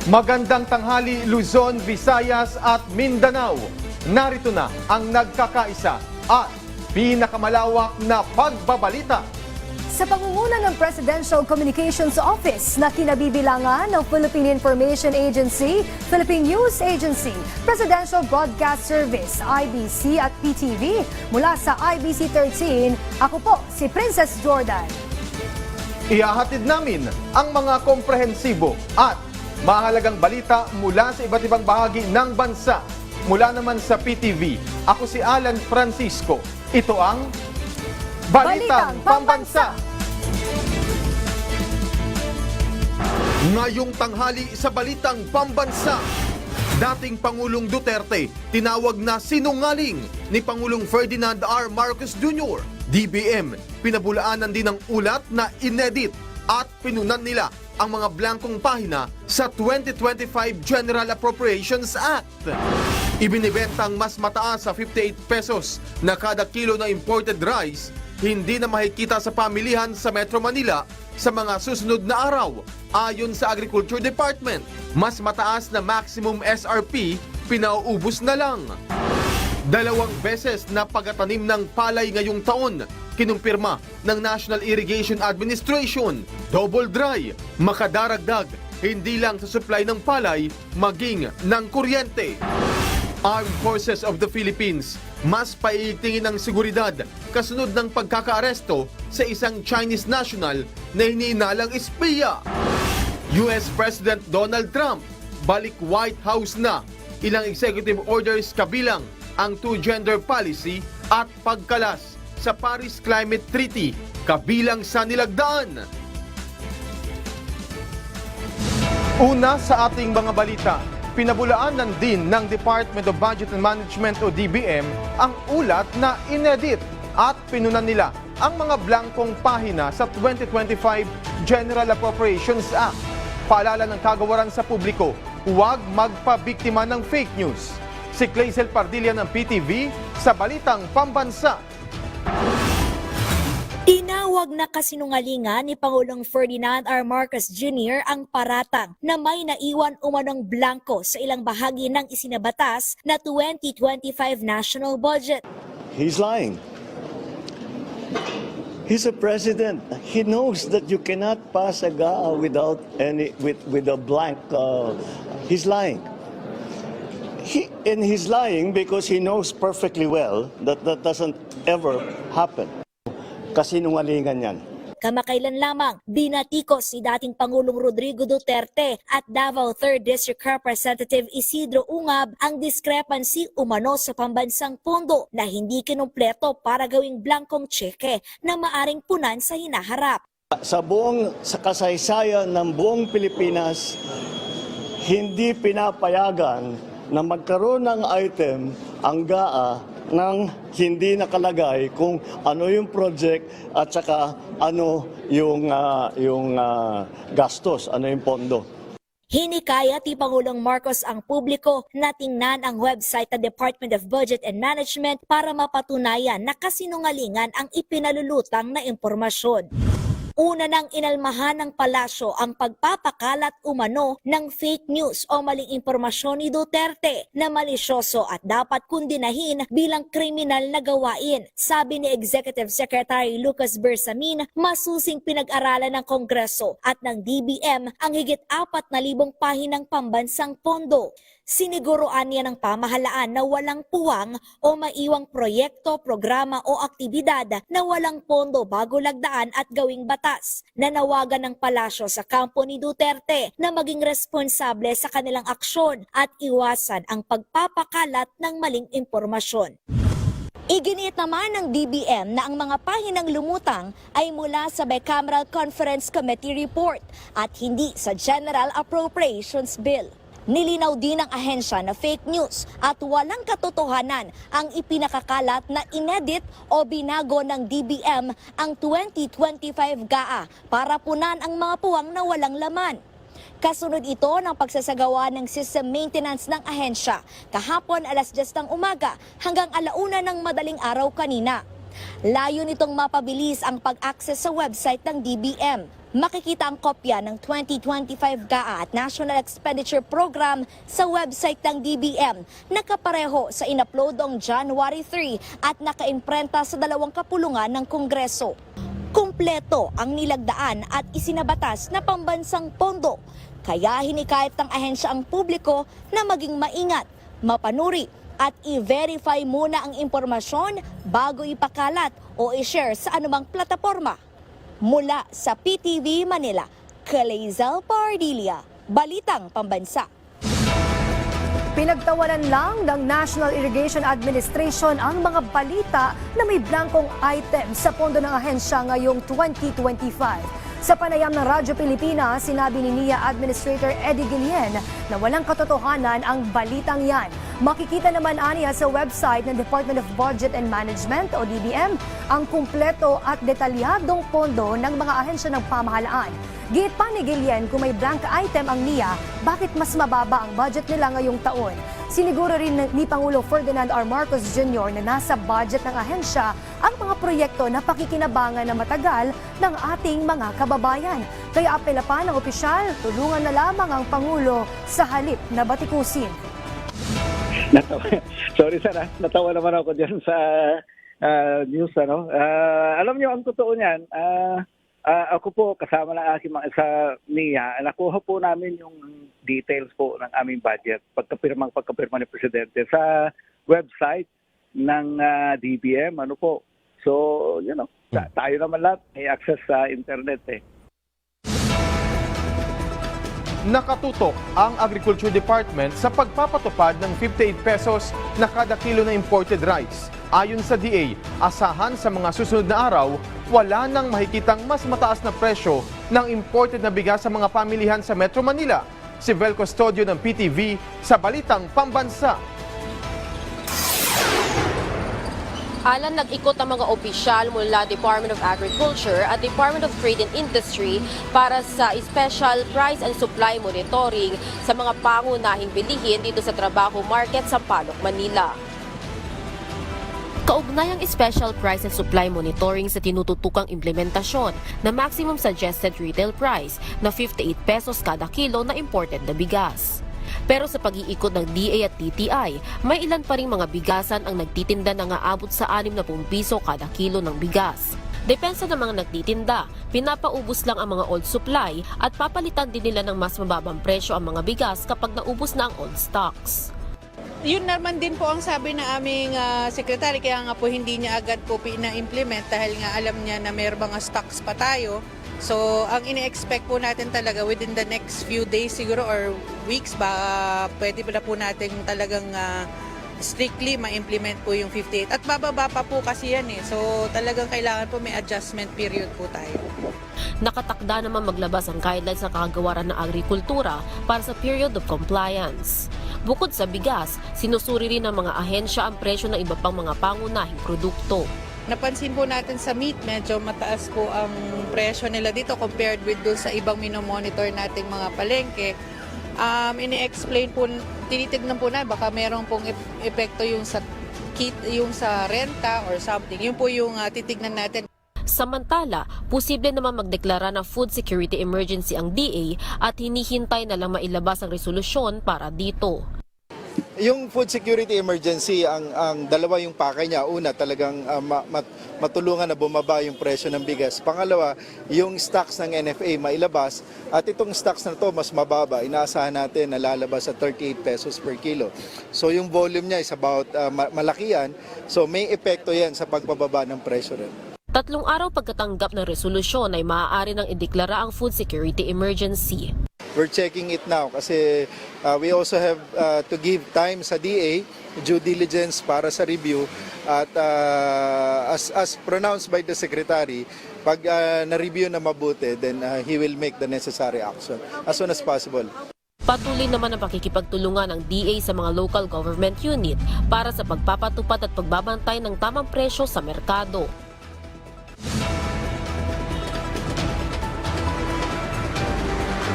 Magandang tanghali Luzon, Visayas at Mindanao. Narito na ang nagkakaisa at pinakamalawak na pagbabalita. Sa pangunguna ng Presidential Communications Office na kinabibilangan ng Philippine Information Agency, Philippine News Agency, Presidential Broadcast Service, IBC at PTV, mula sa IBC 13, ako po si Princess Jordan. Ihahatid namin ang mga komprehensibo at mahalagang balita mula sa iba't ibang bahagi ng bansa. Mula naman sa PTV, ako si Alan Francisco. Ito ang Balitang Pambansa. Ngayong tanghali sa Balitang Pambansa, dating Pangulong Duterte tinawag na sinungaling ni Pangulong Ferdinand R. Marcos Jr. DBM, pinabulaanan din ng ulat na inedit at pinunan nila ang mga blankong pahina sa 2025 General Appropriations Act. Ibinibentang mas mataas sa 58 pesos na kada kilo na imported rice, hindi na makikita sa pamilihan sa Metro Manila sa mga susunod na araw. Ayon sa Agriculture Department, mas mataas na maximum SRP pinauubos na lang. 2 beses na pagtatanim ng palay ngayong taon, kinumpirma ng National Irrigation Administration. Double dry, makadaragdag, hindi lang sa supply ng palay, maging ng kuryente. Armed Forces of the Philippines, mas paiigtingin ng seguridad kasunod ng pagkakaaresto sa isang Chinese national na hiniinalang espiya. US President Donald Trump, balik White House na. Ilang executive orders kabilang ang two-gender policy at pagkalas sa Paris Climate Treaty kabilang sa nilagdaan. Una sa ating mga balita, pinabulaanan din ng Department of Budget and Management o DBM ang ulat na inedit at pinunan nila ang mga blankong pahina sa 2025 General Appropriations Act. Paalala ng kagawaran sa publiko, huwag magpabiktima ng fake news. Si Clazel Pardilla ng PTV sa Balitang Pambansa. Tinawag na kasinungalingan ni Pangulong Ferdinand R. Marcos Jr. ang paratang na may naiwan umanong blanko sa ilang bahagi ng isinabatas na 2025 national budget. He's lying. He's a president. He knows that you cannot pass a GAA without with a blank. He's lying. He's lying because he knows perfectly well that that doesn't ever happen. Kasinungalingan yan. Kamakailan lamang, binatikos ni dating Pangulong Rodrigo Duterte at Davao 3rd District Representative Isidro Ungab ang discrepancy umano sa pambansang pondo na hindi kinumpleto para gawing blankong tseke na maaring punan sa hinaharap. Sa kasaysayan ng buong Pilipinas, hindi pinapayagan na magkaroon ng item ang GAA nang hindi nakalagay kung ano yung project at saka ano yung gastos, ano yung pondo. Hinikaya ni Pangulong Marcos ang publiko na tingnan ang website ng Department of Budget and Management para mapatunayan na kasinungalingan ang ipinalulutang na impormasyon. Una nang inalmahan ng palasyo ang pagpapakalat umano ng fake news o maling impormasyon ni Duterte na malisyoso at dapat kundinahin bilang kriminal na gawain. Sabi ni Executive Secretary Lucas Bersamin, masusing pinag-aralan ng Kongreso at ng DBM ang higit 4,000 pahinang pambansang pondo. Siniguruan niya ng pamahalaan na walang puwang o maiwang proyekto, programa o aktibidad na walang pondo bago lagdaan at gawing batas. Nanawagan ng palasyo sa kampo ni Duterte na maging responsable sa kanilang aksyon at iwasan ang pagpapakalat ng maling impormasyon. Iginiit naman ng DBM na ang mga pahinang lumutang ay mula sa Bicameral Conference Committee report at hindi sa General Appropriations Bill. Nilinaw din ng ahensya na fake news at walang katotohanan ang ipinakakalat na inedit o binago ng DBM ang 2025 GAA para punan ang mga puwang na walang laman. Kasunod ito ng pagsasagawa ng system maintenance ng ahensya kahapon alas 10 ng umaga hanggang 1:00 ng madaling araw kanina. Layo nitong mapabilis ang pag-access sa website ng DBM. Makikita ang kopya ng 2025 GAA at National Expenditure Program sa website ng DBM. Nakapareho sa inupload noong January 3 at nakaimprenta sa 2 kapulungan ng Kongreso. Kumpleto ang nilagdaan at isinabatas na pambansang pondo. Kaya hinikayat ng ahensya ang publiko na maging maingat, mapanuri at i-verify muna ang impormasyon bago ipakalat o i-share sa anumang plataporma. Mula sa PTV Manila, Calazel Pardilia, Balitang Pambansa. Pinagtawanan lang ng National Irrigation Administration ang mga balita na may blankong item sa pondo ng ahensya ngayong 2025. Sa panayam ng Radyo Pilipinas, sinabi ni NIA Administrator Eddie Guillen na walang katotohanan ang balitang yan. Makikita naman aniya sa website ng Department of Budget and Management o DBM ang kumpleto at detalyadong pondo ng mga ahensya ng pamahalaan. Giit pa ni Guillen kung may blank item ang NIA, bakit mas mababa ang budget nila ngayong taon. Siniguro rin ni Pangulong Ferdinand R. Marcos Jr. na nasa budget ng ahensya ang mga proyekto na pakikinabangan na matagal ng ating mga kababayan. Kaya apela pa ng opisyal, tulungan na lamang ang Pangulo sa halip na batikusin. Sorry sir, natawa naman ako dyan sa news. Alam niyo, ang totoo niyan, ako po kasama ng aking sa NIA, nakuha po namin yung details po ng aming budget pagkapirma ni Presidente sa website ng DBM. So, tayo naman lahat may access sa internet eh. Nakatutok ang Agriculture Department sa pagpapatupad ng 58 pesos na kada kilo na imported rice. Ayon sa DA, asahan sa mga susunod na araw, wala nang makikitang mas mataas na presyo ng imported na bigas sa mga pamilihan sa Metro Manila. Si Vel Custodio ng PTV sa Balitang Pambansa. Alan, nag-ikot ang mga opisyal mula Department of Agriculture at Department of Trade and Industry para sa special price and supply monitoring sa mga pangunahing bilihin dito sa Trabaho Market sa Palok, Manila. Kaugnay ang special price and supply monitoring sa tinututukang implementasyon na maximum suggested retail price na 58 pesos kada kilo na imported na bigas. Pero sa pag-iikot ng DA at TTI, may ilan pa ring mga bigasan ang nagtitinda na aabot sa 60 piso kada kilo ng bigas. Depensa ng mga nagtitinda, pinapaubos lang ang mga old supply at papalitan din nila ng mas mababang presyo ang mga bigas kapag naubos na ang old stocks. Yun naman din po ang sabi na aming sekretary, kaya nga po hindi niya agad po pina-implement dahil nga alam niya na may mga stocks pa tayo. So, ang ini-expect po natin talaga within the next few days siguro or weeks ba, pwede pala po natin talagang strictly ma-implement po yung 58. At bababa pa po kasi yan eh. So, talagang kailangan po may adjustment period po tayo. Nakatakda naman maglabas ang guidelines sa kagawaran ng agrikultura para sa period of compliance. Bukod sa bigas, sinusuri rin ng mga ahensya ang presyo ng iba pang mga pangunahing produkto. Napansin po natin sa meat, medyo mataas po ang presyo nila dito compared with dun sa ibang minomonitor nating mga palengke. Ini-explain po, tinitignan po na baka merong pong epekto yung sa renta or something. Yun po yung titignan natin. Samantala, posible naman magdeklara ng food security emergency ang DA at hinihintay na lang mailabas ang resolusyon para dito. Yung food security emergency, ang dalawa yung pakay niya. Una, talagang matulungan na bumaba yung presyo ng bigas. Pangalawa, yung stocks ng NFA mailabas. At itong stocks na to mas mababa. Inaasahan natin na lalabas sa 38 pesos per kilo. So yung volume niya is about malaki yan. So may epekto yan sa pagbababa ng presyo rin. 3 araw pagkatanggap ng resolusyon ay maaari nang ideklara ang food security emergency. We're checking it now kasi we also have to give time sa DA, due diligence para sa review at as pronounced by the Secretary, pag na-review na mabuti, then he will make the necessary action as soon as possible. Patuloy naman ang pakikipagtulungan ng DA sa mga local government unit para sa pagpapatupad at pagbabantay ng tamang presyo sa merkado.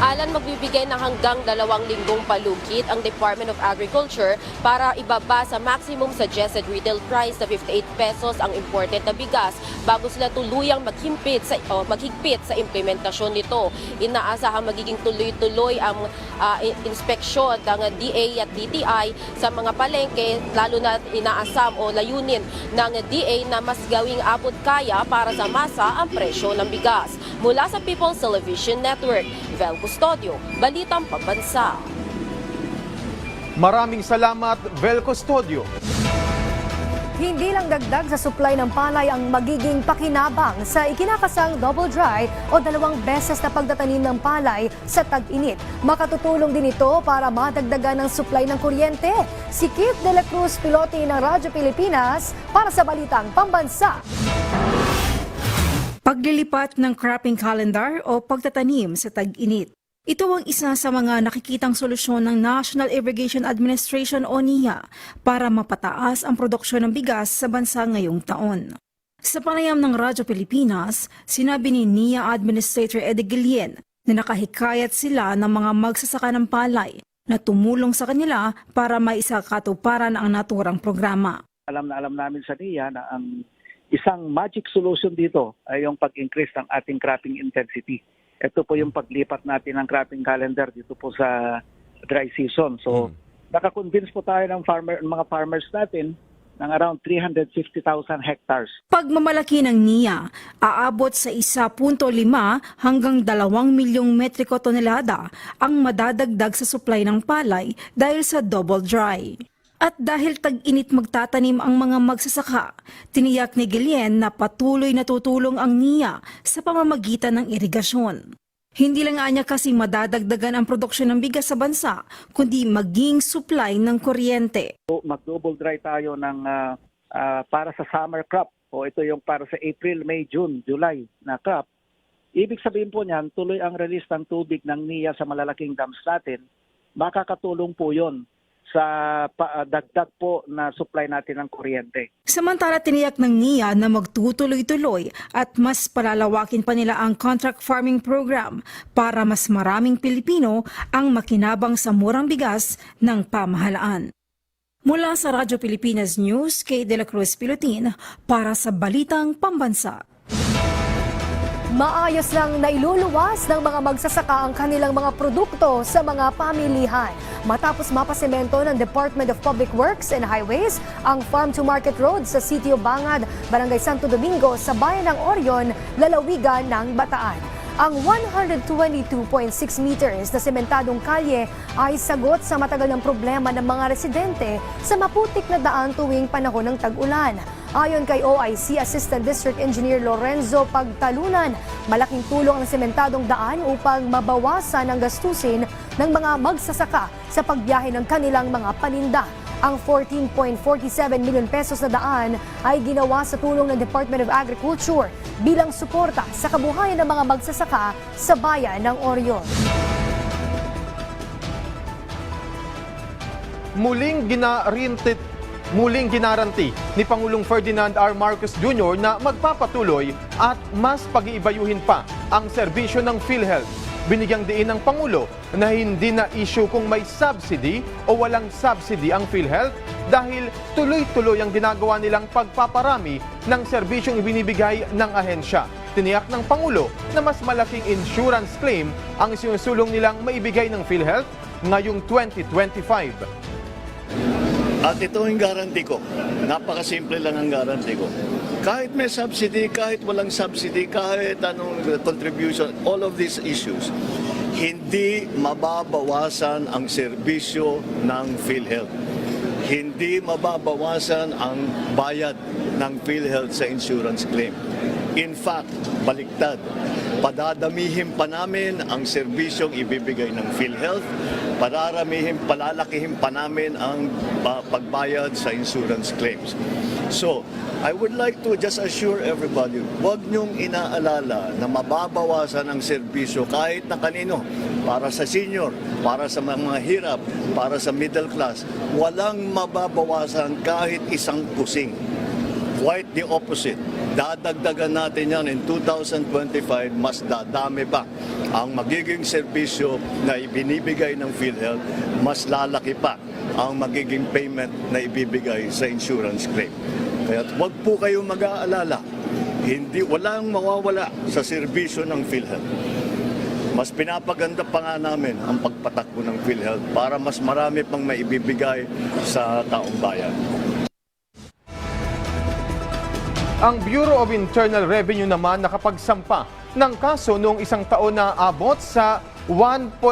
Alan, magbibigay ng hanggang 2 linggong palugit ang Department of Agriculture para ibaba sa maximum suggested retail price na 58 pesos ang imported na bigas bago sila tuluyang maghigpit sa implementasyon nito. Inaasahang magiging tuloy-tuloy ang inspeksyon ng DA at DTI sa mga palengke, lalo na inaasam o layunin ng DA na mas gawing abot kaya para sa masa ang presyo ng bigas. Mula sa People's Television Network, Vel Custodio, Balitang Pambansa. Maraming salamat, Vel Custodio. Hindi lang dagdag sa supply ng palay ang magiging pakinabang sa ikinakasang double dry o 2 beses na pagtatanim ng palay sa tag-init. Makatutulong din ito para madagdagan ng supply ng kuryente. Si Keith De La Cruz, pilote ng Radyo Pilipinas, para sa Balitang Pambansa. Paglilipat ng cropping calendar o pagtatanim sa tag-init. Ito ang isa sa mga nakikitang solusyon ng National Irrigation Administration o NIA para mapataas ang produksyon ng bigas sa bansa ngayong taon. Sa panayam ng Radyo Pilipinas, sinabi ni NIA Administrator Eddie Guillen na nakahikayat sila ng mga magsasaka ng palay na tumulong sa kanila para maisakatuparan ang naturang programa. Alam namin sa NIA na ang isang magic solution dito ay yung pag-increase ng ating cropping intensity. Ito po yung paglipat natin ng cropping calendar dito po sa dry season. So, nakakonvince po tayo ng mga farmers natin ng around 350,000 hectares. Pagmamalaki ng NIA, aabot sa 1.5 hanggang 2 milyong metriko tonelada ang madadagdag sa supply ng palay dahil sa double dry. At dahil tag-init magtatanim ang mga magsasaka, tiniyak ni Guillen na patuloy na tutulong ang NIA sa pamamagitan ng irigasyon. Hindi lang anya kasi madadagdagan ang produksyon ng bigas sa bansa, kundi maging supply ng kuryente. Mag-double dry tayo ng para sa summer crop. O ito yung para sa April, May, June, July na crop. Ibig sabihin po niyan, tuloy ang release ng tubig ng NIA sa malalaking dams natin. Makakatulong po yon sa dagdag po na supply natin ng kuryente. Samantala, tiniyak ng NIA na magtutuloy-tuloy at mas palalawakin pa nila ang contract farming program para mas maraming Pilipino ang makinabang sa murang bigas ng pamahalaan. Mula sa Radyo Pilipinas News, Kay De La Cruz Pilotin, para sa Balitang Pambansa. Maayos lang nailuluwas ng mga magsasaka ang kanilang mga produkto sa mga pamilihan. Matapos mapasemento ng Department of Public Works and Highways ang farm-to-market road sa Sitio Bangad, Barangay Santo Domingo sa bayan ng Orion, lalawigan ng Bataan. Ang 122.6 meters na sementadong kalye ay sagot sa matagal ng problema ng mga residente sa maputik na daan tuwing panahon ng tag-ulan. Ayon kay OIC Assistant District Engineer Lorenzo Pagtalunan, malaking tulong ang sementadong daan upang mabawasan ang gastusin ng mga magsasaka sa pagbiyahe ng kanilang mga paninda. Ang 14.47 million pesos na daan ay ginawa sa tulong ng Department of Agriculture bilang suporta sa kabuhayan ng mga magsasaka sa bayan ng Orion. Muling ginaranti ni Pangulong Ferdinand R. Marcos Jr. na magpapatuloy at mas pag-iibayuhin pa ang serbisyo ng PhilHealth. Binigyang diin ng Pangulo na hindi na issue kung may subsidy o walang subsidy ang PhilHealth dahil tuloy-tuloy ang ginagawa nilang pagpaparami ng serbisyong ibinibigay ng ahensya. Tiniyak ng Pangulo na mas malaking insurance claim ang sinusulong nilang maibigay ng PhilHealth ngayong 2025. At ito ang guarantee ko. Napakasimple lang ang guarantee ko. Kahit may subsidy, kahit walang subsidy, kahit anong contribution, all of these issues, hindi mababawasan ang serbisyo ng PhilHealth. Hindi mababawasan ang bayad ng PhilHealth sa insurance claim. In fact, baliktad. Padadamihin pa namin ang serbisyong ibibigay ng PhilHealth, palalakihin pa namin ang pagbayad sa insurance claims. So, I would like to just assure everybody, huwag niyong inaalala na mababawasan ang serbisyo kahit na kanino, para sa senior, para sa mga hirap, para sa middle class. Walang mababawasan kahit isang kusing. Quite the opposite. Dadagdagan natin yan in 2025, mas dadami pa ang magiging serbisyo na ibinibigay ng PhilHealth, mas lalaki pa ang magiging payment na ibibigay sa insurance claim. Kaya huwag po kayong mag-aalala, walang mawawala sa serbisyo ng PhilHealth. Mas pinapaganda pa nga namin ang pagpatakbo ng PhilHealth para mas marami pang maibibigay sa taong bayan. Ang Bureau of Internal Revenue naman nakapagsampa ng kaso noong isang taon na abot sa 1.7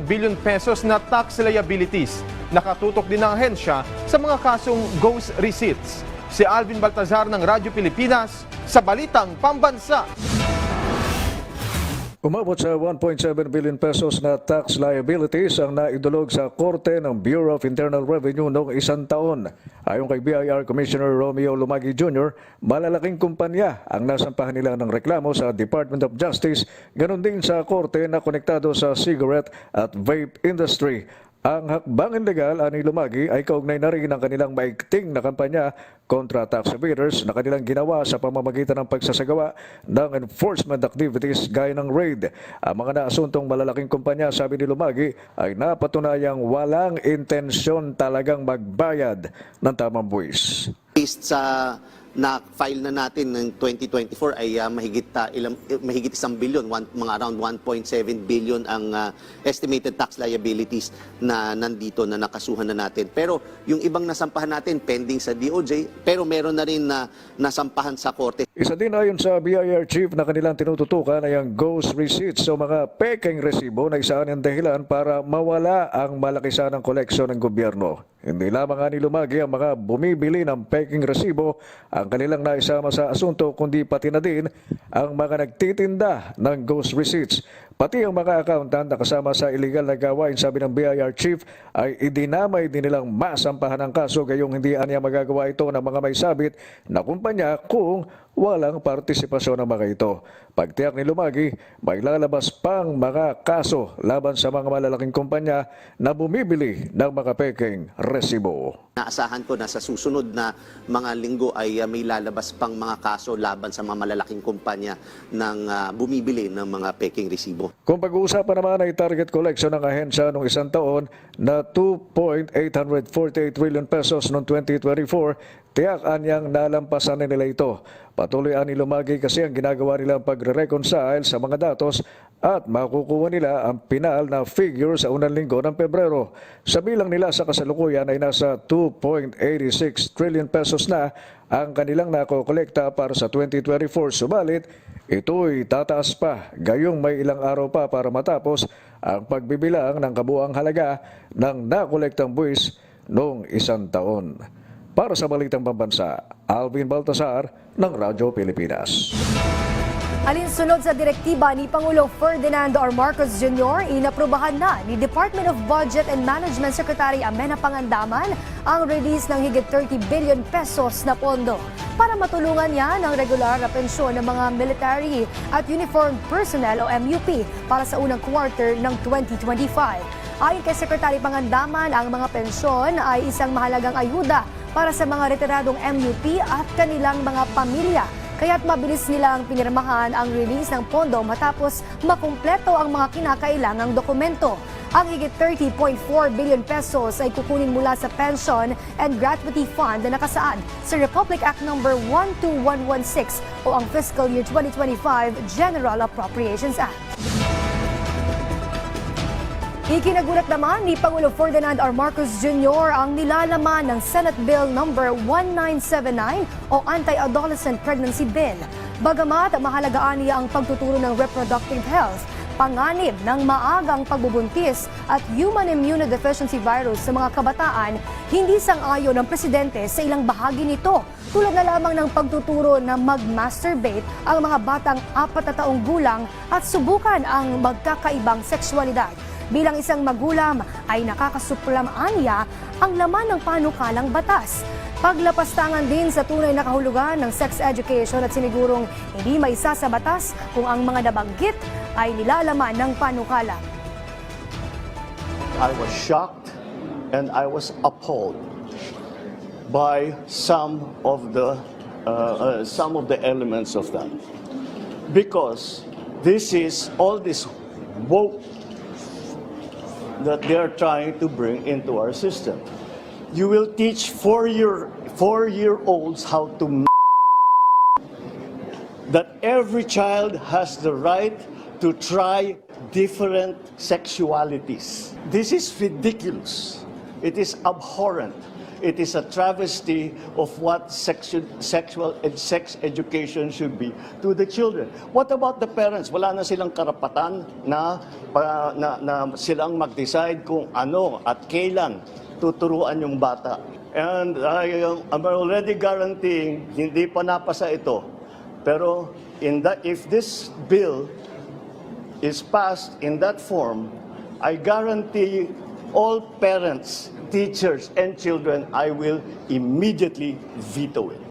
billion pesos na tax liabilities. Nakatutok din ang ahensya sa mga kasong ghost receipts. Si Alvin Baltazar ng Radyo Pilipinas sa Balitang Pambansa. Umabot sa 1.7 billion pesos na tax liabilities ang naidulog sa korte ng Bureau of Internal Revenue noong isang taon. Ayon kay BIR Commissioner Romeo Lumagi Jr., malalaking kumpanya ang nasampahan nila ng reklamo sa Department of Justice, ganon din sa korte na konektado sa cigarette at vape industry. Ang hakbangin legal ani Lumagi ay kaugnay na rin ang kanilang maigting na kampanya kontra tax evaders na kanilang ginawa sa pamamagitan ng pagsasagawa ng enforcement activities gaya ng raid. Ang mga naasuntong malalaking kumpanya, sabi ni Lumagi, ay napatunayang walang intensyon talagang magbayad ng tamang buwis. Based sa na-file na natin ng 2024 ay mahigit 1 billion, mga around 1.7 billion ang estimated tax liabilities na nandito na nakasuhan na natin. Pero yung ibang nasampahan natin pending sa DOJ, pero meron na rin na nasampahan sa korte. Isa din ayon sa BIR chief na kanilang tinututukan ay ang ghost receipts o mga peking resibo na isaan ang dahilan para mawala ang malakisan ng koleksyon ng gobyerno. Hindi lamang ani Lumagi ang mga bumibili ng peking resibo ang kanilang naisama sa asunto, kundi pati na din ang mga nagtitinda ng ghost receipts. Pati ang mga accountant na kasama sa illegal na gawain, sabi ng BIR chief, ay idinamay din nilang masampahan ng kaso gayong hindi anya magagawa ito ng mga may sabit na kumpanya kung walang partisipasyon ng mga ito. Pagtiyak ni Lumagi, may lalabas pang mga kaso laban sa mga malalaking kumpanya na bumibili ng mga peking resibo. Naasahan ko na sa susunod na mga linggo ay may lalabas pang mga kaso laban sa mga malalaking kumpanya ng bumibili ng mga peking resibo. Kung pag-uusapan naman ay target collection ng ahensya noong isang taon na 2.848 trillion pesos noong 2024, tiyak anyang nalampasan na nila ito. Patuloy ani Lumagi kasi ang ginagawa nilang pagre-reconcile sa mga datos at makukuha nila ang pinal na figure sa unang linggo ng Pebrero. Sa bilang nila sa kasalukuyan ay nasa 2.86 trillion pesos na ang kanilang nakokolekta para sa 2024. Subalit, ito'y tataas pa gayong may ilang araw pa para matapos ang pagbibilang ng kabuang halaga ng nakolektang buwis noong isang taon. Para sa Balitang Pambansa, Alvin Baltazar ng Radyo Pilipinas. Alinsunod sa direktiba ni Pangulong Ferdinand R. Marcos Jr., inaprubahan na ni Department of Budget and Management Secretary Amenah Pangandaman ang release ng higit 30 billion pesos na pondo para matulungan niya ng regular na pensyon ng mga military at uniformed personnel o MUP para sa unang quarter ng 2025. Ayon kay Secretary Pangandaman, ang mga pensyon ay isang mahalagang ayuda para sa mga retiradong MUP at kanilang mga pamilya. Kaya't mabilis nilang pinirmahan ang release ng pondo matapos makumpleto ang mga kinakailangang dokumento. Ang higit 30.4 billion pesos ay kukunin mula sa Pension and Gratuity Fund na nakasaad sa Republic Act No. 12116 o ang Fiscal Year 2025 General Appropriations Act. Ikinagulat naman ni Pangulong Ferdinand R. Marcos Jr. ang nilalaman ng Senate Bill No. 1979 o Anti-Adolescent Pregnancy Bill. Bagamat mahalagaan niya ang pagtuturo ng reproductive health, panganib ng maagang pagbubuntis at human immunodeficiency virus sa mga kabataan, hindi sang-ayon ng presidente sa ilang bahagi nito. Tulad na lamang ng pagtuturo na mag-masturbate ang mga batang 4 na taong gulang at subukan ang magkakaibang sexualidad. Bilang isang magulang ay nakakasuplamaan niya ang laman ng panukalang batas. Paglapastangan din sa tunay na kahulugan ng sex education at sinigurong hindi maisa sa batas kung ang mga nabanggit ay nilalaman ng panukala. I was shocked and I was appalled by some of the some of the elements of that. Because this is all this woke that they are trying to bring into our system. You will teach four-year-olds how to that every child has the right to try different sexualities. This is ridiculous. It is abhorrent. It is a travesty of what sexual and sex education should be to the children. What about the parents? Wala na silang karapatan na silang mag-decide kung ano at kailan tuturuan yung bata. And I'm already guaranteeing, hindi pa napasa ito. Pero if this bill is passed in that form, I guarantee all parents, teachers, and children, I will immediately veto it.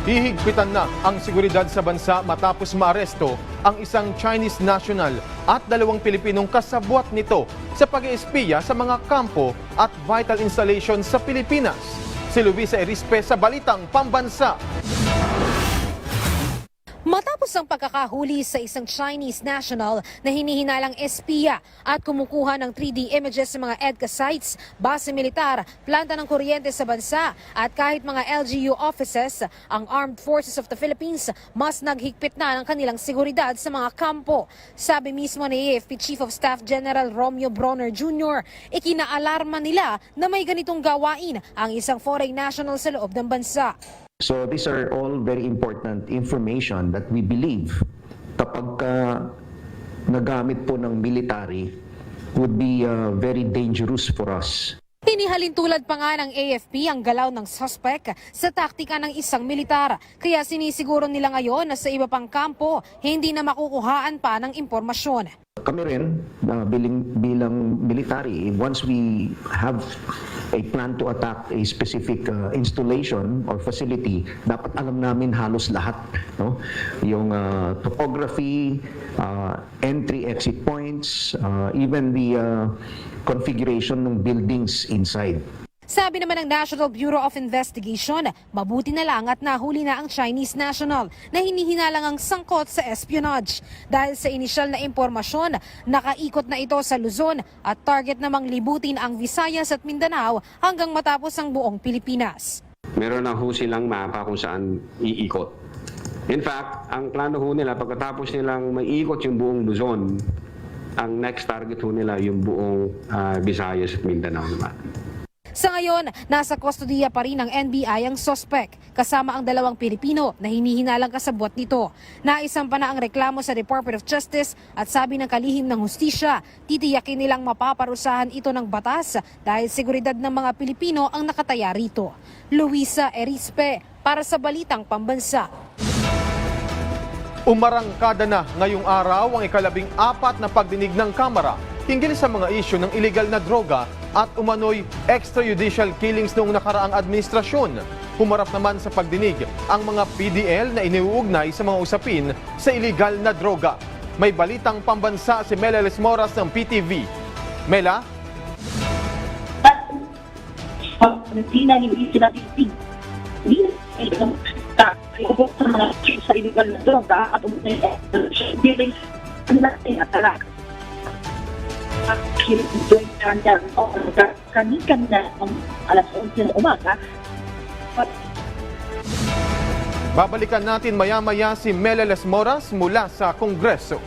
Hihigpitan na ang seguridad sa bansa matapos maaresto ang isang Chinese national at 2 Pilipinong kasabwat nito sa pag-espiya sa mga kampo at vital installations sa Pilipinas. Si Luisa Erispe sa Balitang Pambansa. Matapos ang pagkakahuli sa isang Chinese national na hinihinalang espiya at kumukuha ng 3D images sa mga EDCA sites, base militar, planta ng kuryente sa bansa at kahit mga LGU offices, ang Armed Forces of the Philippines mas naghigpit na ng kanilang seguridad sa mga kampo. Sabi mismo ni AFP Chief of Staff General Romeo Bronner Jr., ikinaalarma nila na may ganitong gawain ang isang foreign national sa loob ng bansa. So these are all very important information that we believe kapag nagamit po ng military would be very dangerous for us. Inihalin tulad pa nga ng AFP ang galaw ng suspect sa taktika ng isang militar. Kaya sinisiguro nila ngayon na sa iba pang kampo, hindi na makukuhaan pa ng impormasyon. Kami rin, bilang military, once we have a plan to attack a specific installation or facility, dapat alam namin halos lahat. No? Yung topography, entry-exit points, even the configuration ng buildings inside. Sabi naman ng National Bureau of Investigation, mabuti na lang at nahuli na ang Chinese national na hinihinalang ang sangkot sa espionage. Dahil sa inisyal na impormasyon, nakaikot na ito sa Luzon at target namang libutin ang Visayas at Mindanao hanggang matapos ang buong Pilipinas. Meron na ho silang mapa kung saan iikot. In fact, ang plano ho nila pagkatapos nilang maiikot yung buong Luzon, ang next target ho nila yung buong Visayas at Mindanao naman. Sa ngayon, nasa kustodiya pa rin ng NBI ang suspect, kasama ang 2 Pilipino na hinihinalang kasabwat nito. Naisampa na ang reklamo sa Department of Justice at sabi ng kalihim ng hustisya, titiyakin nilang mapaparusahan ito ng batas dahil seguridad ng mga Pilipino ang nakataya rito. Luisa Erispe, para sa Balitang Pambansa. Umarangkada na ngayong araw ang ika-14 na pagdinig ng Kamara hinggil sa mga isyu ng iligal na droga at umano'y extrajudicial killings noong nakaraang administrasyon. Humarap naman sa pagdinig ang mga PDL na iniuugnay sa mga usapin sa iligal na droga. May Balitang Pambansa si Mela Lesmoras ng PTV. Mela? Hindi na hindi sila titig. Hindi na ikupok sa mga sa illegal na droga at umunay natin at talaga. Kanina alas 11 na umaga. Babalikan natin maya-maya si Mela Lesmoras mula sa Kongreso.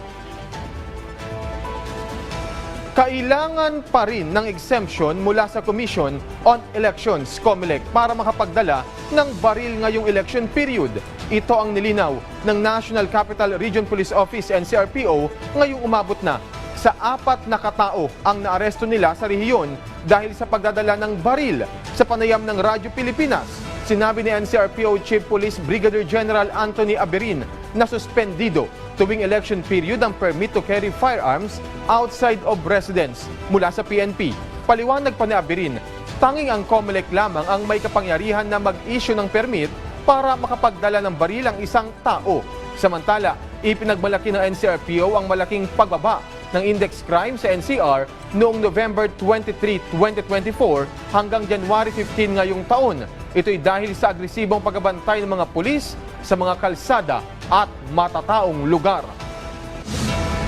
Kailangan pa rin ng exemption mula sa Commission on Elections, COMELEC, para makapagdala ng baril ngayong election period. Ito ang nilinaw ng National Capital Region Police Office, NCRPO, ngayong umabot na sa 4 na katao ang naaresto nila sa rehiyon dahil sa pagdadala ng baril sa panayam ng Radyo Pilipinas. Sinabi ni NCRPO Chief Police Brigadier General Anthony Aberin na suspendido tuwing election period ang permit to carry firearms outside of residence mula sa PNP. Paliwanag pa ni Aberin, tanging ang COMELEC lamang ang may kapangyarihan na mag-issue ng permit para makapagdala ng baril ang isang tao. Samantala, ipinagmalaki ng NCRPO ang malaking pagbaba ng index crime sa NCR noong November 23, 2024 hanggang January 15 ngayong taon. Ito'y dahil sa agresibong pagbabantay ng mga pulis sa mga kalsada at matataong lugar.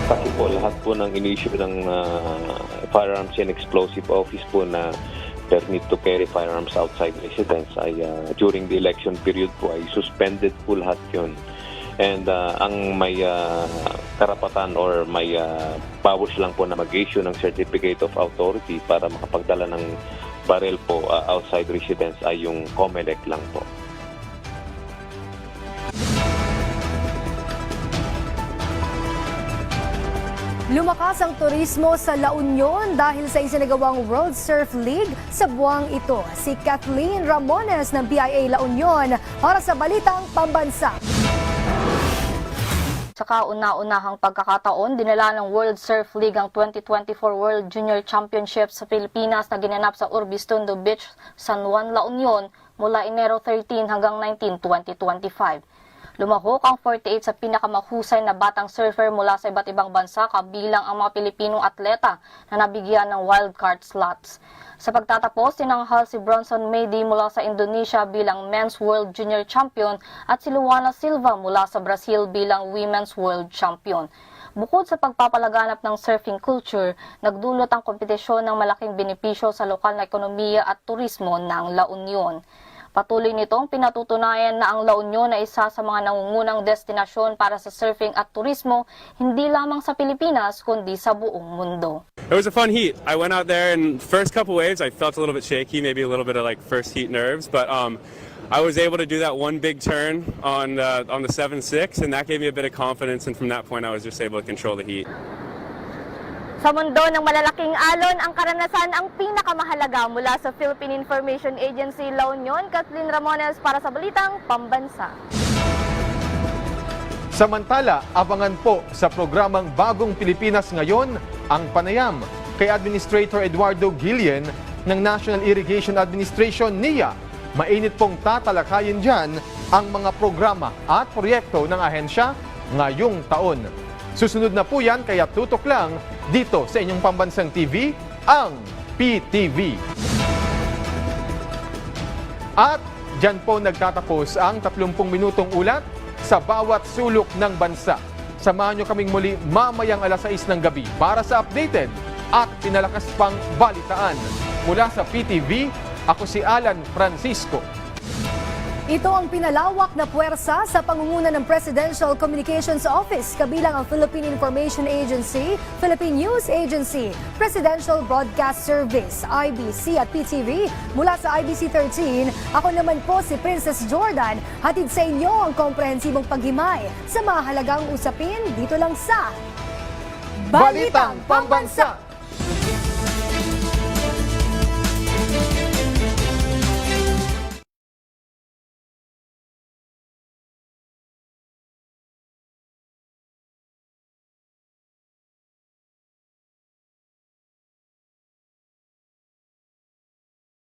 Kasi po lahat po ng in-issue ng Firearms and Explosive Office po na permit to carry firearms outside residence ay during the election period po ay suspended po lahat yun. And ang may karapatan or may powers lang po na mag-issue ng Certificate of Authority para makapagdala ng barrel po outside residence ay yung COMELEC lang po. Lumakas ang turismo sa La Union dahil sa isinagawang World Surf League sa buwang ito. Si Kathleen Ramones ng BIA La Union para sa Balitang Pambansa. Sa kauna-unahang pagkakataon, dinala ng World Surf League ang 2024 World Junior Championship sa Pilipinas na ginanap sa Urbistondo Beach, San Juan, La Union mula Enero 13 hanggang 19, 2025. Lumahok ang 48 sa pinakamahusay na batang surfer mula sa iba't ibang bansa kabilang ang mga Pilipinong atleta na nabigyan ng wildcard slots. Sa pagtatapos, tinanghal si Bronson Mady mula sa Indonesia bilang Men's World Junior Champion at si Luana Silva mula sa Brazil bilang Women's World Champion. Bukod sa pagpapalaganap ng surfing culture, nagdulot ang kompetisyon ng malaking benepisyo sa lokal na ekonomiya at turismo ng La Union. Patuloy nitong pinatutunayan na ang La Union ay isa sa mga nangungunang destinasyon para sa surfing at turismo, hindi lamang sa Pilipinas kundi sa buong mundo. It was a fun heat. I went out there and first couple waves I felt a little bit shaky, maybe a little bit of like first heat nerves, but I was able to do that one big turn on the 7-6 and that gave me a bit of confidence, and from that point I was just able to control the heat. Sa mundo ng malalaking alon, ang karanasan ang pinakamahalaga mula sa Philippine Information Agency La Union. Kathleen Ramones para sa Balitang Pambansa. Samantala, abangan po sa programang Bagong Pilipinas Ngayon ang panayam kay Administrator Eduardo Guillen ng National Irrigation Administration NIA. Mainit pong tatalakayin dyan ang mga programa at proyekto ng ahensya ngayong taon. Susunod na po yan, kaya tutok lang dito sa inyong pambansang TV, ang PTV. At dyan po nagtatapos ang 30 minutong ulat sa bawat sulok ng bansa. Samahan nyo kaming muli mamayang alas 6 ng gabi para sa updated at pinalakas pang balitaan. Mula sa PTV, ako si Alan Francisco. Ito ang pinalawak na puwersa sa pangunguna ng Presidential Communications Office, kabilang ang Philippine Information Agency, Philippine News Agency, Presidential Broadcast Service, IBC at PTV. Mula sa IBC 13, ako naman po si Princess Jordan. Hatid sa inyo ang komprehensibong paghimay sa mahalagang usapin dito lang sa Balitang Pambansa!